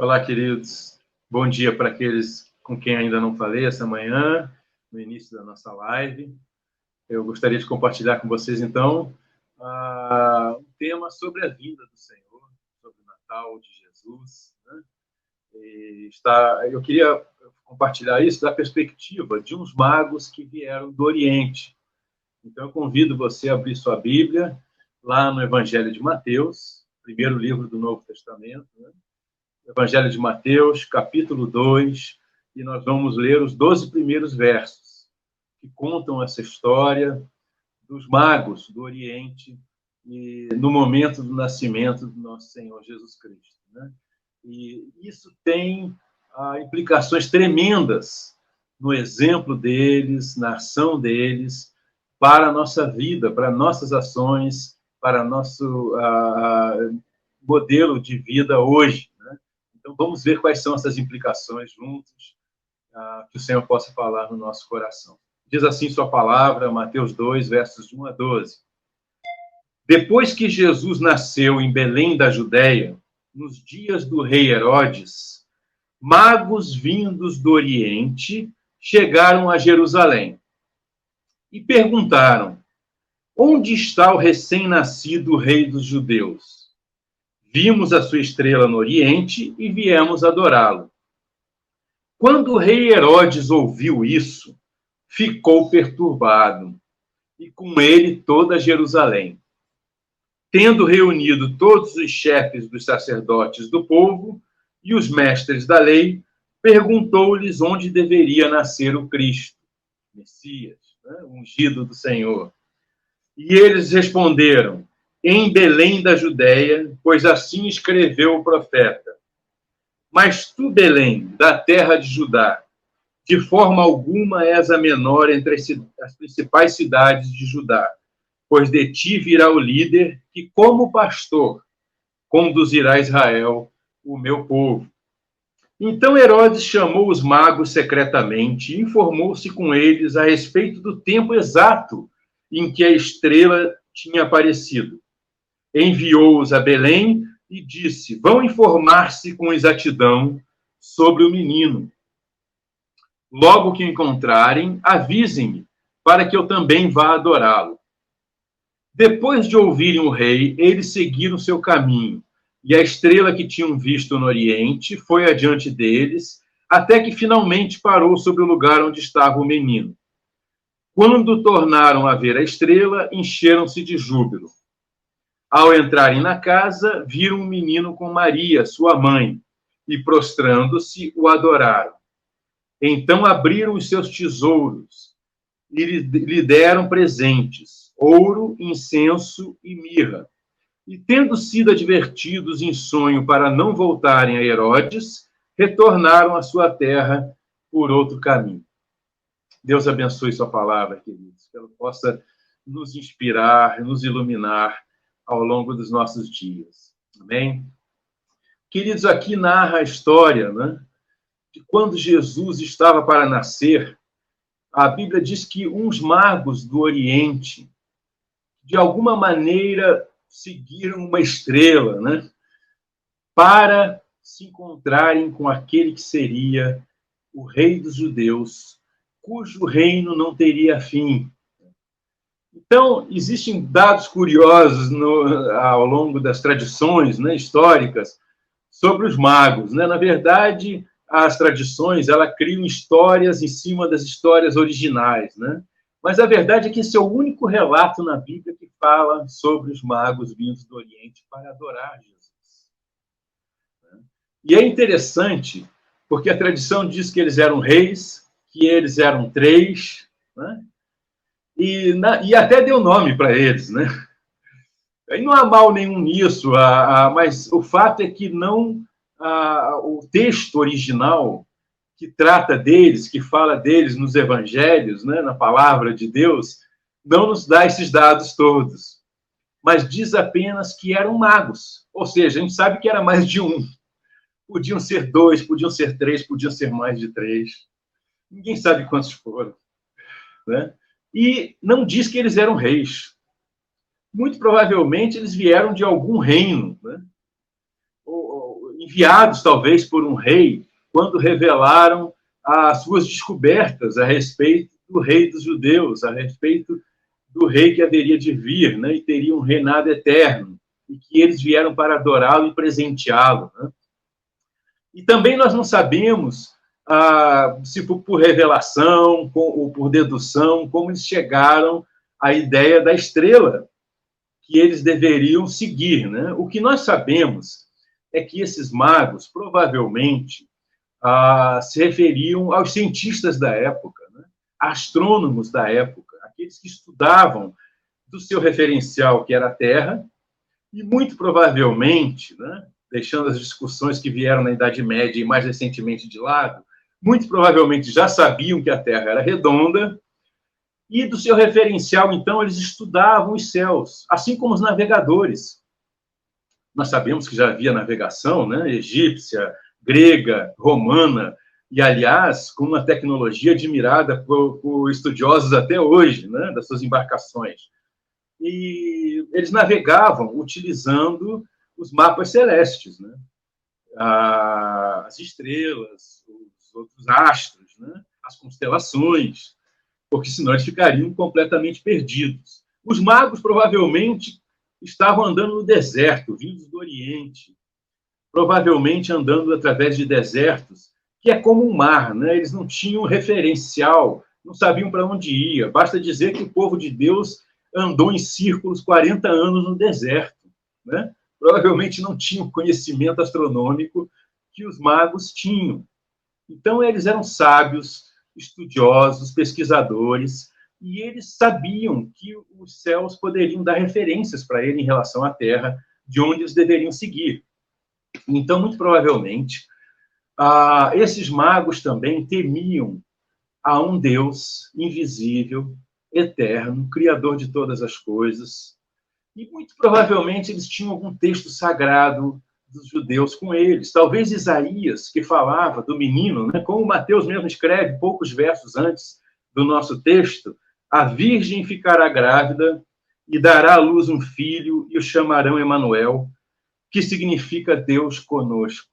Olá, queridos. Bom dia para aqueles com quem ainda não falei essa manhã, no início da nossa live. Eu gostaria de compartilhar com vocês, então, um tema sobre a vinda do Senhor, sobre o Natal de Jesus, né? Eu queria compartilhar isso da perspectiva de uns magos que vieram do Oriente. Então, eu convido você a abrir sua Bíblia lá no Evangelho de Mateus, primeiro livro do Novo Testamento, né? Evangelho de Mateus, capítulo 2, e nós vamos ler os 12 primeiros versos, que contam essa história dos magos do Oriente e no momento do nascimento do nosso Senhor Jesus Cristo, né? E isso tem implicações tremendas no exemplo deles, na ação deles, para a nossa vida, para nossas ações, para nosso modelo de vida hoje. Então, vamos ver quais são essas implicações juntos, que o Senhor possa falar no nosso coração. Diz assim sua palavra, Mateus 2, versos de 1 a 12. Depois que Jesus nasceu em Belém da Judéia, nos dias do rei Herodes, magos vindos do Oriente chegaram a Jerusalém e perguntaram: onde está o recém-nascido rei dos judeus? Vimos a sua estrela no Oriente e viemos adorá-lo. Quando o rei Herodes ouviu isso, ficou perturbado, e com ele toda Jerusalém. Tendo reunido todos os chefes dos sacerdotes do povo e os mestres da lei, perguntou-lhes onde deveria nascer o Cristo, Messias, né? O ungido do Senhor. E eles responderam: em Belém da Judéia, pois assim escreveu o profeta. Mas tu, Belém, da terra de Judá, de forma alguma és a menor entre as principais cidades de Judá, pois de ti virá o líder que, como pastor, conduzirá Israel, o meu povo. Então Herodes chamou os magos secretamente e informou-se com eles a respeito do tempo exato em que a estrela tinha aparecido. Enviou-os a Belém e disse: vão informar-se com exatidão sobre o menino. Logo que o encontrarem, avisem-me, para que eu também vá adorá-lo. Depois de ouvirem o rei, eles seguiram seu caminho, e a estrela que tinham visto no Oriente foi adiante deles, até que finalmente parou sobre o lugar onde estava o menino. Quando tornaram a ver a estrela, encheram-se de júbilo. Ao entrarem na casa, viram um menino com Maria, sua mãe, e prostrando-se, o adoraram. Então abriram os seus tesouros e lhe deram presentes, ouro, incenso e mirra. E tendo sido advertidos em sonho para não voltarem a Herodes, retornaram à sua terra por outro caminho. Deus abençoe sua palavra, queridos, que ela possa nos inspirar, nos iluminar ao longo dos nossos dias. Amém? Queridos, aqui narra a história, né, de quando Jesus estava para nascer. A Bíblia diz que uns magos do Oriente, de alguma maneira, seguiram uma estrela, né, para se encontrarem com aquele que seria o rei dos judeus, cujo reino não teria fim. Então, existem dados curiosos ao longo das tradições, né, históricas sobre os magos, né? Na verdade, as tradições criam histórias em cima das histórias originais, né? Mas a verdade é que esse é o único relato na Bíblia que fala sobre os magos vindos do Oriente para adorar Jesus. E é interessante, porque a tradição diz que eles eram reis, que eles eram 3, né? E até deu nome para eles, né? E não há mal nenhum nisso, mas o fato é que o texto original que trata deles, que fala deles nos evangelhos, né, na palavra de Deus, não nos dá esses dados todos, mas diz apenas que eram magos, ou seja, a gente sabe que era mais de um. Podiam ser 2, podiam ser 3, podiam ser mais de 3. Ninguém sabe quantos foram, né? E não diz que eles eram reis. Muito provavelmente eles vieram de algum reino, né? enviados talvez por um rei, quando revelaram as suas descobertas a respeito do rei dos judeus, a respeito do rei que haveria de vir, né, e teria um reinado eterno, e que eles vieram para adorá-lo e presenteá-lo. Né? E também nós não sabemos se por revelação ou por dedução, como eles chegaram à ideia da estrela que eles deveriam seguir. Né? O que nós sabemos é que esses magos provavelmente se referiam aos cientistas da época, né? Astrônomos da época, aqueles que estudavam do seu referencial, que era a Terra, e muito provavelmente, né, deixando as discussões que vieram na Idade Média e mais recentemente de lado, muito provavelmente já sabiam que a Terra era redonda, e do seu referencial, então, eles estudavam os céus, assim como os navegadores. Nós sabemos que já havia navegação, né, egípcia, grega, romana, e, aliás, com uma tecnologia admirada por estudiosos até hoje, né, das suas embarcações. E eles navegavam utilizando os mapas celestes, né? As estrelas, os outros astros, né? As constelações, porque senão eles ficariam completamente perdidos. Os magos provavelmente estavam andando no deserto, vindos do Oriente, provavelmente andando através de desertos, que é como um mar, né? Eles não tinham referencial, não sabiam para onde ia. Basta dizer que o povo de Deus andou em círculos 40 anos no deserto, né? Provavelmente não tinham conhecimento astronômico que os magos tinham. Então, eles eram sábios, estudiosos, pesquisadores, e eles sabiam que os céus poderiam dar referências para ele em relação à Terra, de onde eles deveriam seguir. Então, muito provavelmente, esses magos também temiam a um Deus invisível, eterno, criador de todas as coisas. E muito provavelmente eles tinham algum texto sagrado dos judeus com eles. Talvez Isaías, que falava do menino, né? Como Mateus mesmo escreve poucos versos antes do nosso texto, a virgem ficará grávida e dará à luz um filho e o chamarão Emanuel, que significa Deus conosco.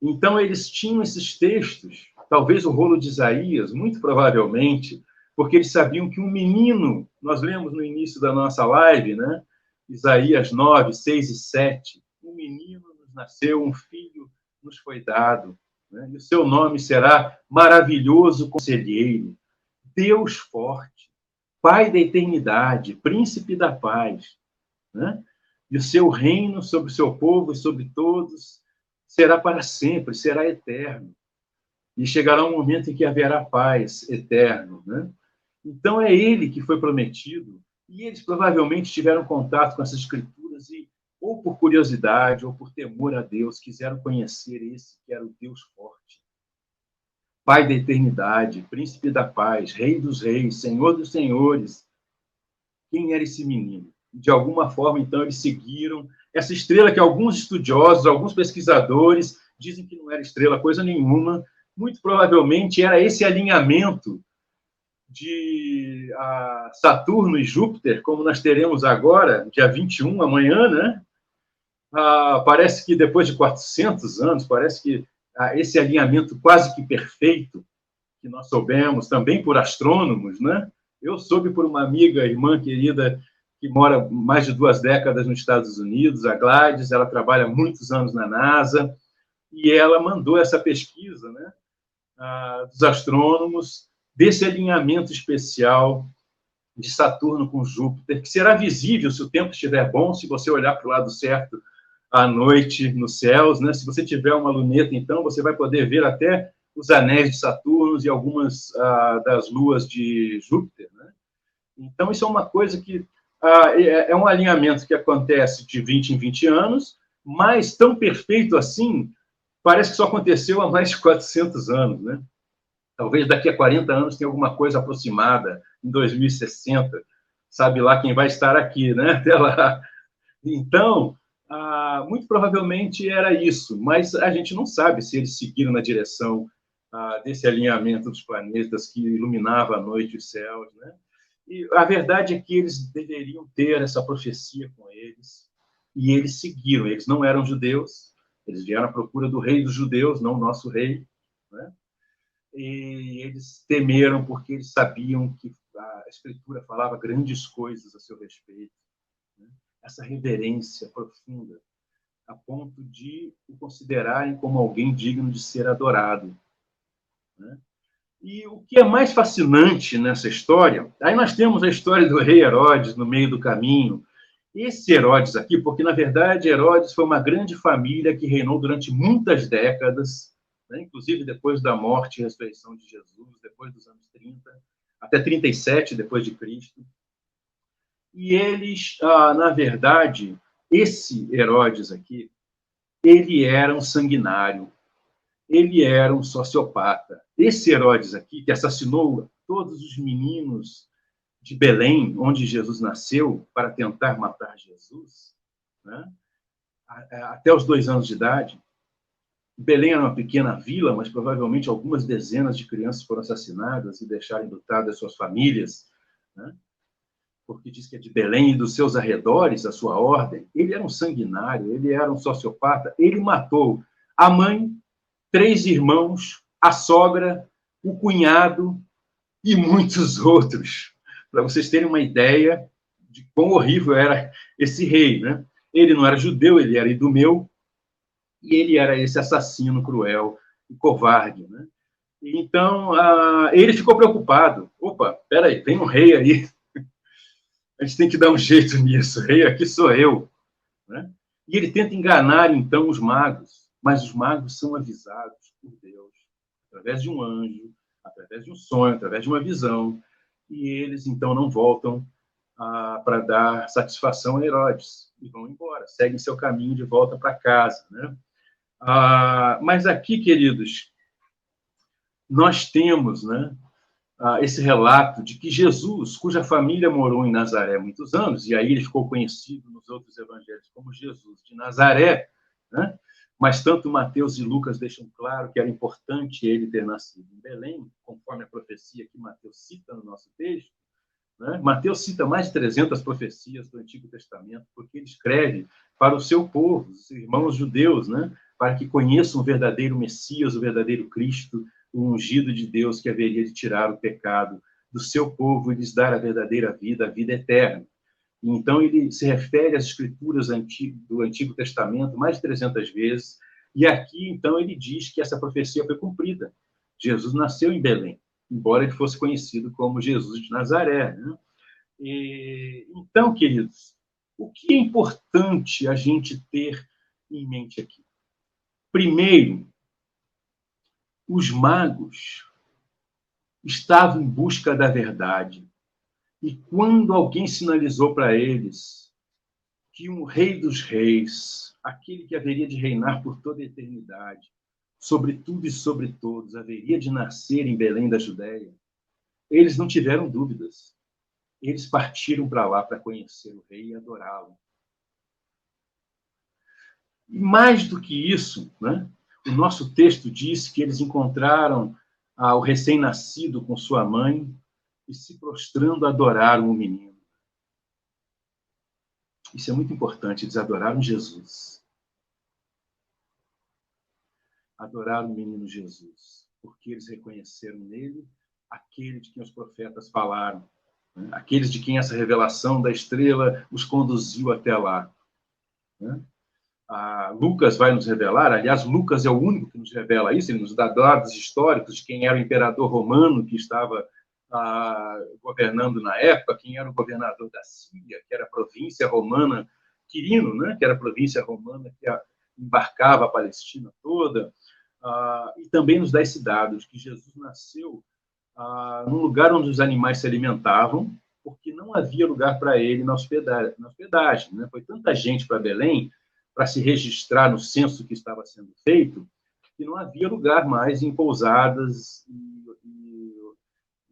Então, eles tinham esses textos, talvez o rolo de Isaías, muito provavelmente, porque eles sabiam que um menino, nós lemos no início da nossa live, né? Isaías 9, 6 e 7, um menino nos nasceu, um filho nos foi dado, né? E o seu nome será Maravilhoso Conselheiro, Deus Forte, Pai da Eternidade, Príncipe da Paz, né? E o seu reino sobre o seu povo e sobre todos será para sempre, será eterno. E chegará um momento em que haverá paz eterno, né? Então, é ele que foi prometido, e eles provavelmente tiveram contato com essas escrituras e, ou por curiosidade, ou por temor a Deus, quiseram conhecer esse que era o Deus forte. Pai da eternidade, príncipe da paz, rei dos reis, senhor dos senhores. Quem era esse menino? De alguma forma, então, eles seguiram essa estrela que alguns estudiosos, alguns pesquisadores dizem que não era estrela coisa nenhuma, muito provavelmente era esse alinhamento de Saturno e Júpiter, como nós teremos agora, dia 21, amanhã, né? Parece que depois de 400 anos, parece que esse alinhamento quase que perfeito, que nós soubemos também por astrônomos, né? Eu soube por uma amiga, irmã querida, que mora mais de 2 décadas nos Estados Unidos, a Gladys, ela trabalha muitos anos na NASA, e ela mandou essa pesquisa, né, dos astrônomos, desse alinhamento especial de Saturno com Júpiter, que será visível se o tempo estiver bom, se você olhar para o lado certo à noite nos céus, né? Se você tiver uma luneta, então, você vai poder ver até os anéis de Saturno e algumas das luas de Júpiter, né? Então, isso é uma coisa que é um alinhamento que acontece de 20 em 20 anos, mas tão perfeito assim, parece que só aconteceu há mais de 400 anos, né? Talvez daqui a 40 anos tenha alguma coisa aproximada, em 2060, sabe lá quem vai estar aqui, né? Até lá. Então, muito provavelmente era isso, mas a gente não sabe se eles seguiram na direção desse alinhamento dos planetas que iluminava a noite e os céus, né? E a verdade é que eles deveriam ter essa profecia com eles, e eles seguiram. Eles não eram judeus, Eles vieram à procura do rei dos judeus, não o nosso rei, né? E eles temeram porque eles sabiam que a Escritura falava grandes coisas a seu respeito, né? Essa reverência profunda, a ponto de o considerarem como alguém digno de ser adorado, né? E o que é mais fascinante nessa história, aí nós temos a história do rei Herodes no meio do caminho. Esse Herodes aqui, porque na verdade Herodes foi uma grande família que reinou durante muitas décadas, né? Inclusive depois da morte e ressurreição de Jesus, depois dos anos 30, até 37 depois de Cristo. E eles, na verdade, esse Herodes aqui, ele era um sanguinário, ele era um sociopata. Esse Herodes aqui, que assassinou todos os meninos de Belém, onde Jesus nasceu, para tentar matar Jesus, né? Até os 2 anos de idade. Belém era uma pequena vila, mas provavelmente algumas dezenas de crianças foram assassinadas e deixaram enlutadas suas famílias, né? Porque diz que é de Belém e dos seus arredores, a sua ordem. Ele era um sanguinário, ele era um sociopata, ele matou a mãe, 3 irmãos, a sogra, o cunhado e muitos outros. Para vocês terem uma ideia de quão horrível era esse rei, né? Ele não era judeu, ele era idumeu, e ele era esse assassino cruel e covarde, né? Então, ele ficou preocupado. Opa, peraí, tem um rei aí. A gente tem que dar um jeito nisso. O rei aqui sou eu, né? E ele tenta enganar, então, os magos. Mas os magos são avisados por Deus, através de um anjo, através de um sonho, através de uma visão. E eles, então, não voltam para dar satisfação a Herodes. E vão embora, seguem seu caminho de volta para casa, né? Mas aqui, queridos, nós temos, né, esse relato de que Jesus, cuja família morou em Nazaré há muitos anos, e aí ele ficou conhecido nos outros evangelhos como Jesus de Nazaré, né? Mas tanto Mateus e Lucas deixam claro que era importante ele ter nascido em Belém, conforme a profecia que Mateus cita no nosso texto, né? Mateus cita mais de 300 profecias do Antigo Testamento, porque ele escreve para o seu povo, os irmãos judeus, né? Para que conheçam o verdadeiro Messias, o verdadeiro Cristo, o ungido de Deus que haveria de tirar o pecado do seu povo e lhes dar a verdadeira vida, a vida eterna. Então, ele se refere às escrituras do Antigo Testamento mais de 300 vezes, e aqui, então, ele diz que essa profecia foi cumprida. Jesus nasceu em Belém, embora ele fosse conhecido como Jesus de Nazaré, né? Então, queridos, o que é importante a gente ter em mente aqui? Primeiro, os magos estavam em busca da verdade. E quando alguém sinalizou para eles que um rei dos reis, aquele que haveria de reinar por toda a eternidade, sobre tudo e sobre todos, haveria de nascer em Belém da Judéia, eles não tiveram dúvidas. Eles partiram para lá para conhecer o rei e adorá-lo. E mais do que isso, né, o nosso texto diz que eles encontraram o recém-nascido com sua mãe e se prostrando adoraram o menino. Isso é muito importante, eles adoraram Jesus. Adoraram o menino Jesus, porque eles reconheceram nele aquele de quem os profetas falaram, né? Aqueles de quem essa revelação da estrela os conduziu até lá, né? Lucas vai nos revelar, aliás, Lucas é o único que nos revela isso, ele nos dá dados históricos de quem era o imperador romano que estava governando na época, quem era o governador da Síria, que era a província romana, Quirino, né, que era a província romana que embarcava a Palestina toda, e também nos dá esse dado de que Jesus nasceu num lugar onde os animais se alimentavam, porque não havia lugar para ele na hospedagem, né? Foi tanta gente para Belém para se registrar no censo que estava sendo feito, que não havia lugar mais em pousadas e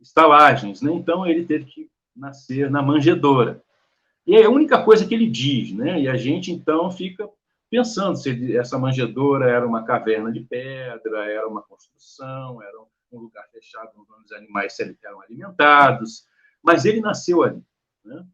estalagens, né? Então ele teve que nascer na manjedoura. E é a única coisa que ele diz, né? E a gente então fica pensando se essa manjedoura era uma caverna de pedra, era uma construção, era um lugar fechado onde os animais eram alimentados, mas ele nasceu ali, né?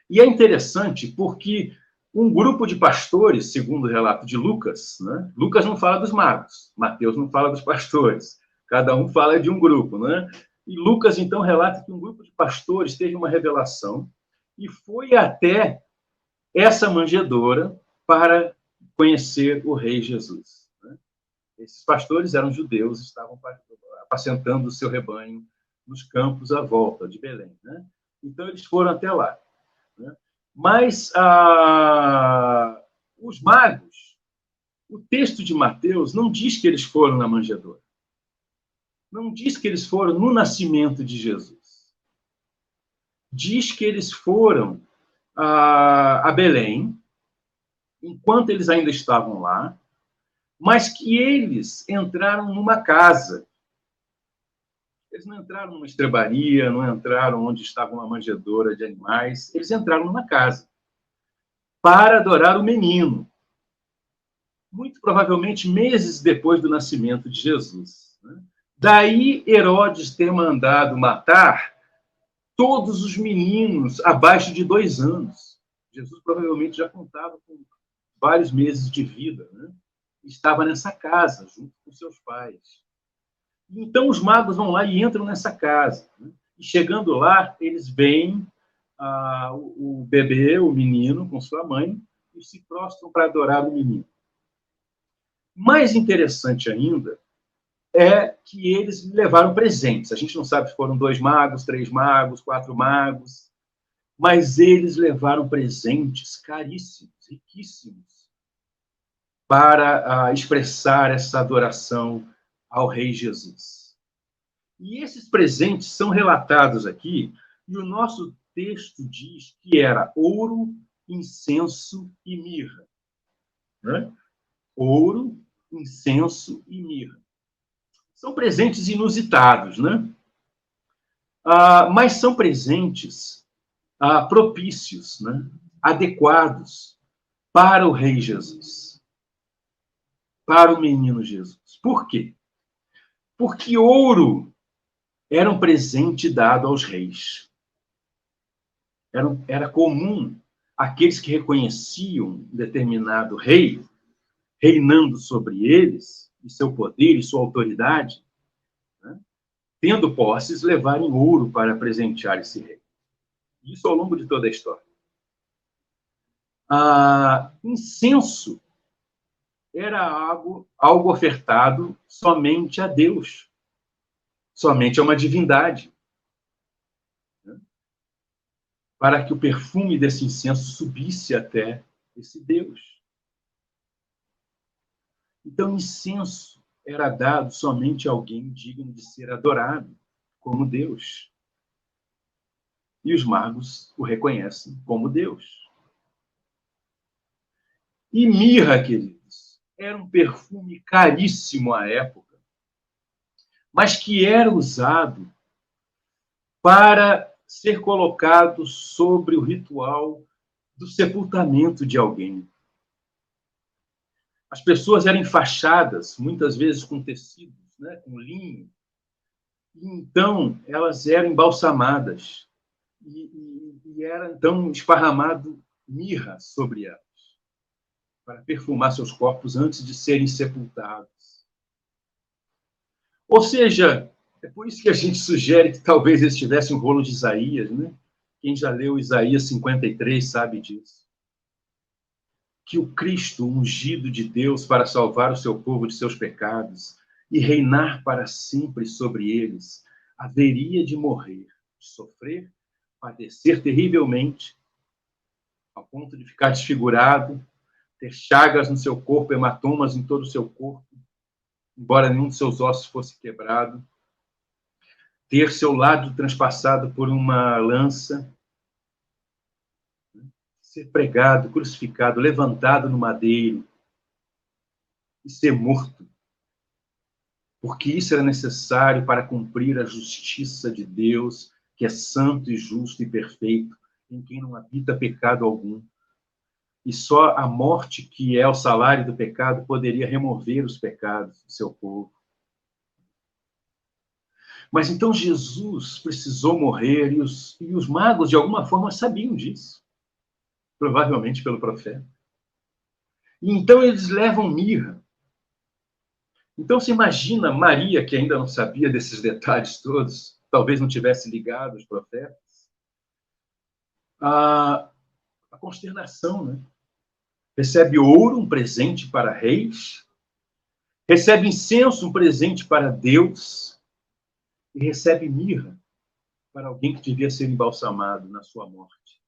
E é interessante porque um grupo de pastores, segundo o relato de Lucas, né? Lucas não fala dos magos, Mateus não fala dos pastores, cada um fala de um grupo, né? E Lucas, então, relata que um grupo de pastores teve uma revelação e foi até essa manjedoura para conhecer o rei Jesus. Né? Esses pastores eram judeus, estavam apacentando o seu rebanho nos campos à volta de Belém. Né? Então, eles foram até lá. Né? Mas os magos, o texto de Mateus não diz que eles foram na manjedoura. Não diz que eles foram no nascimento de Jesus. Diz que eles foram a Belém, enquanto eles ainda estavam lá, mas que eles entraram numa casa. Eles não entraram numa estrebaria, não entraram onde estava uma manjedoura de animais, eles entraram numa casa para adorar o menino. Muito provavelmente meses depois do nascimento de Jesus. Né? Daí Herodes ter mandado matar todos os meninos abaixo de 2 anos. Jesus provavelmente já contava com vários meses de vida, né? Estava nessa casa, junto com seus pais. Então, os magos vão lá e entram nessa casa. Né? E chegando lá, eles veem o bebê, o menino, com sua mãe, e se prostram para adorar o menino. Mais interessante ainda é que eles levaram presentes. A gente não sabe se foram 2 magos, 3 magos, 4 magos, mas eles levaram presentes caríssimos, riquíssimos, para expressar essa adoração ao Rei Jesus. E esses presentes são relatados aqui, e o nosso texto diz que era ouro, incenso e mirra. Né? Ouro, incenso e mirra. São presentes inusitados, né? Mas são presentes propícios, né? Adequados para o Rei Jesus, para o menino Jesus. Por quê? Porque ouro era um presente dado aos reis. Era comum aqueles que reconheciam um determinado rei, reinando sobre eles, e seu poder e sua autoridade, né, tendo posses, levarem ouro para presentear esse rei. Isso ao longo de toda a história. Incenso era algo ofertado somente a Deus, somente a uma divindade, né, para que o perfume desse incenso subisse até esse Deus. Então, incenso era dado somente a alguém digno de ser adorado, como Deus. E os magos o reconhecem como Deus. E mirra, queridos, era um perfume caríssimo à época, mas que era usado para ser colocado sobre o ritual do sepultamento de alguém. As pessoas eram enfaixadas, muitas vezes com tecidos, né, com linho, e então elas eram embalsamadas, e era então esparramado mirra sobre elas, para perfumar seus corpos antes de serem sepultados. Ou seja, é por isso que a gente sugere que talvez eles tivessem um rolo de Isaías, né? Quem já leu Isaías 53 sabe disso. Que o Cristo, ungido de Deus para salvar o seu povo de seus pecados e reinar para sempre sobre eles, haveria de morrer, de sofrer, padecer terrivelmente, ao ponto de ficar desfigurado, ter chagas no seu corpo, hematomas em todo o seu corpo, embora nenhum de seus ossos fosse quebrado, ter seu lado transpassado por uma lança, ser pregado, crucificado, levantado no madeiro e ser morto, porque isso era necessário para cumprir a justiça de Deus, que é santo e justo e perfeito, em quem não habita pecado algum. E só a morte, que é o salário do pecado, poderia remover os pecados do seu povo. Mas então Jesus precisou morrer, e os magos, de alguma forma, sabiam disso. provavelmente pelo profeta. E então eles levam mirra. Então você imagina Maria, que ainda não sabia desses detalhes todos, talvez não tivesse ligado os profetas, a consternação, né? Recebe ouro, um presente para reis, recebe incenso, um presente para Deus, e recebe mirra para alguém que devia ser embalsamado na sua morte.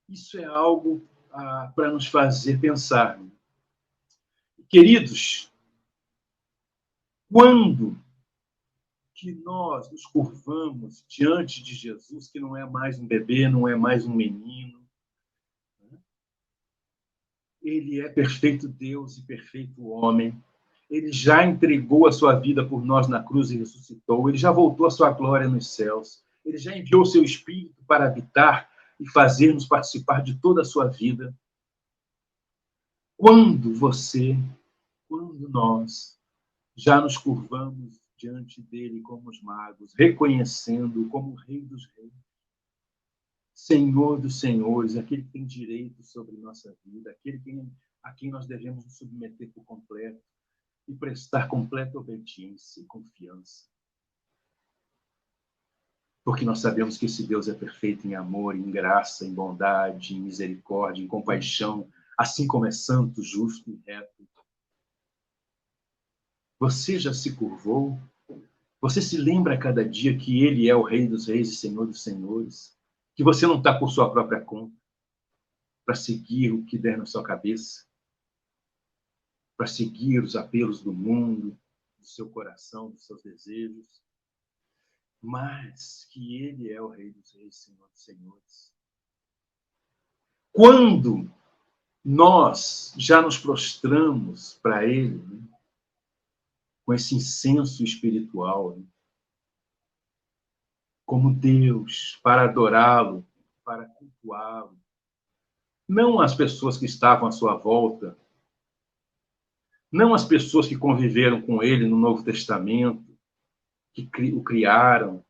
Isso é algo para nos fazer pensar. Queridos, quando que nós nos curvamos diante de Jesus, que não é mais um bebê, não é mais um menino, ele é perfeito Deus e perfeito homem. Ele já entregou a sua vida por nós na cruz e ressuscitou. Ele já voltou a sua glória nos céus. Ele já enviou o seu Espírito para habitar e fazer-nos participar de toda a sua vida. Quando nós já nos curvamos diante dele como os magos, reconhecendo-o como o Rei dos Reis, Senhor dos Senhores, aquele que tem direito sobre nossa vida, aquele a quem nós devemos nos submeter por completo e prestar completa obediência e confiança. Porque nós sabemos que esse Deus é perfeito em amor, em graça, em bondade, em misericórdia, em compaixão, assim como é santo, justo e reto. Você já se curvou? Você se lembra a cada dia que Ele é o Rei dos Reis e Senhor dos Senhores? Que você não está por sua própria conta para seguir o que der na sua cabeça, para seguir os apelos do mundo, do seu coração, dos seus desejos, mas que Ele é o Rei dos Reis e Senhor dos Senhores. Quando nós já nos prostramos para Ele, né, com esse incenso espiritual, né, como Deus, para adorá-lo, para cultuá-lo. Não as pessoas que estavam à sua volta, não as pessoas que conviveram com ele no Novo Testamento, que o criaram,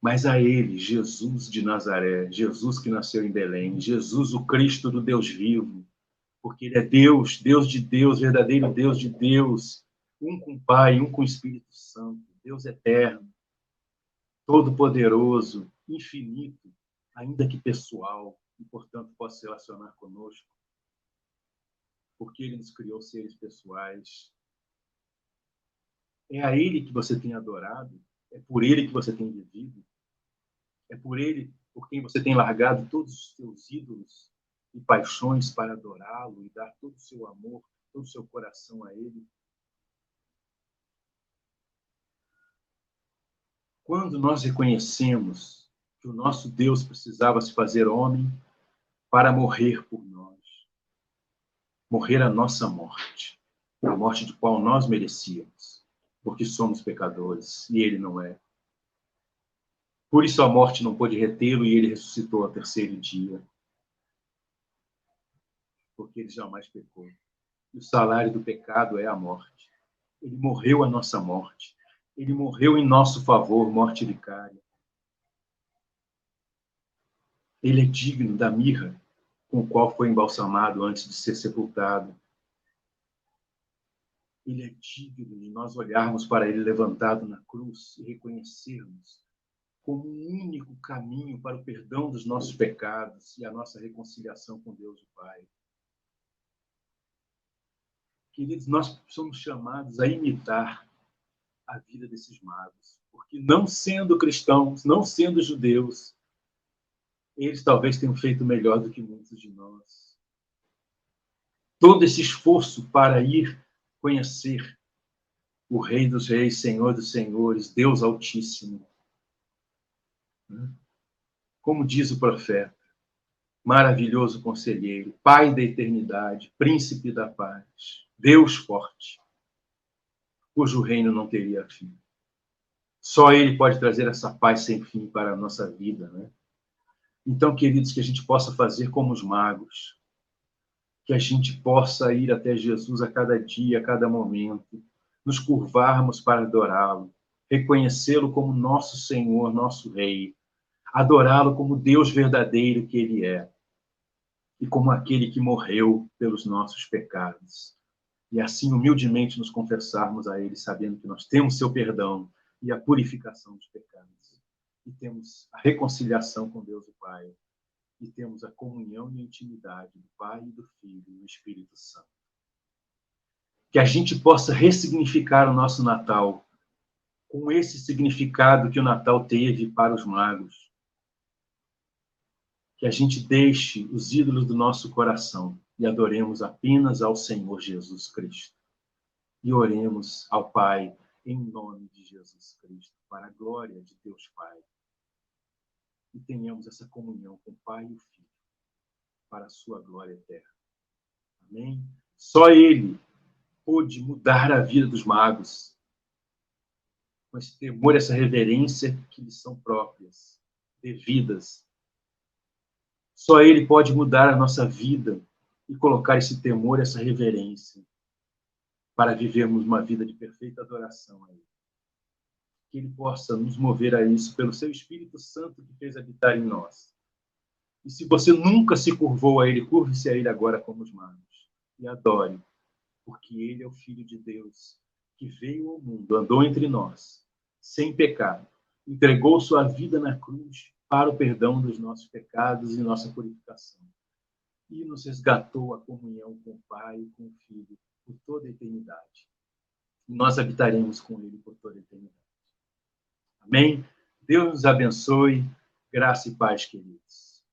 mas a ele, Jesus de Nazaré, Jesus que nasceu em Belém, Jesus, o Cristo do Deus vivo, porque ele é Deus, Deus de Deus, verdadeiro Deus de Deus, um com o Pai, um com o Espírito Santo, Deus eterno, todo-poderoso, infinito, ainda que pessoal, e, portanto, possa se relacionar conosco, porque ele nos criou seres pessoais. É a ele que você tem adorado, é por ele que você tem vivido, é por ele por quem você tem largado todos os seus ídolos e paixões para adorá-lo e dar todo o seu amor, todo o seu coração a ele. Quando nós reconhecemos que o nosso Deus precisava se fazer homem para morrer por nós, morrer a nossa morte, a morte de qual nós merecíamos, porque somos pecadores e ele não é. Por isso a morte não pôde retê-lo e ele ressuscitou ao terceiro dia, porque ele jamais pecou. E o salário do pecado é a morte. Ele morreu a nossa morte. Ele morreu em nosso favor, morte vicária. Ele é digno da mirra com o qual foi embalsamado antes de ser sepultado. Ele é digno de nós olharmos para ele levantado na cruz e reconhecermos como um único caminho para o perdão dos nossos pecados e a nossa reconciliação com Deus o Pai. Queridos, nós somos chamados a imitar a vida desses magos, porque não sendo cristãos, não sendo judeus, eles talvez tenham feito melhor do que muitos de nós. Todo esse esforço para ir conhecer o Rei dos Reis, Senhor dos Senhores, Deus Altíssimo. Como diz o profeta, maravilhoso conselheiro, Pai da eternidade, príncipe da paz, Deus forte, cujo reino não teria fim. Só ele pode trazer essa paz sem fim para a nossa vida, né? Então, queridos, que a gente possa fazer como os magos, que a gente possa ir até Jesus a cada dia, a cada momento, nos curvarmos para adorá-lo, reconhecê-lo como nosso Senhor, nosso Rei, adorá-lo como Deus verdadeiro que Ele é, e como aquele que morreu pelos nossos pecados. E assim, humildemente, nos confessarmos a Ele, sabendo que nós temos seu perdão e a purificação dos pecados. E temos a reconciliação com Deus o Pai. E temos a comunhão e a intimidade do Pai, do Filho e do Espírito Santo. Que a gente possa ressignificar o nosso Natal com esse significado que o Natal teve para os magos. Que a gente deixe os ídolos do nosso coração e adoremos apenas ao Senhor Jesus Cristo. E oremos ao Pai em nome de Jesus Cristo, para a glória de Deus Pai. E tenhamos essa comunhão com o Pai e o Filho, para a sua glória eterna. Amém? Só Ele pôde mudar a vida dos magos, com esse temor, essa reverência que lhes são próprias, devidas. Só Ele pode mudar a nossa vida e colocar esse temor, essa reverência, para vivermos uma vida de perfeita adoração a Ele. Que Ele possa nos mover a isso pelo seu Espírito Santo que fez habitar em nós. E se você nunca se curvou a Ele, curve-se a Ele agora como os magos. E adore, porque Ele é o Filho de Deus, que veio ao mundo, andou entre nós, sem pecado, entregou sua vida na cruz para o perdão dos nossos pecados e nossa purificação. E nos resgatou a comunhão com o Pai e com o Filho por toda a eternidade. E nós habitaremos com Ele por toda a eternidade. Amém? Deus nos abençoe. Graça e paz, queridos.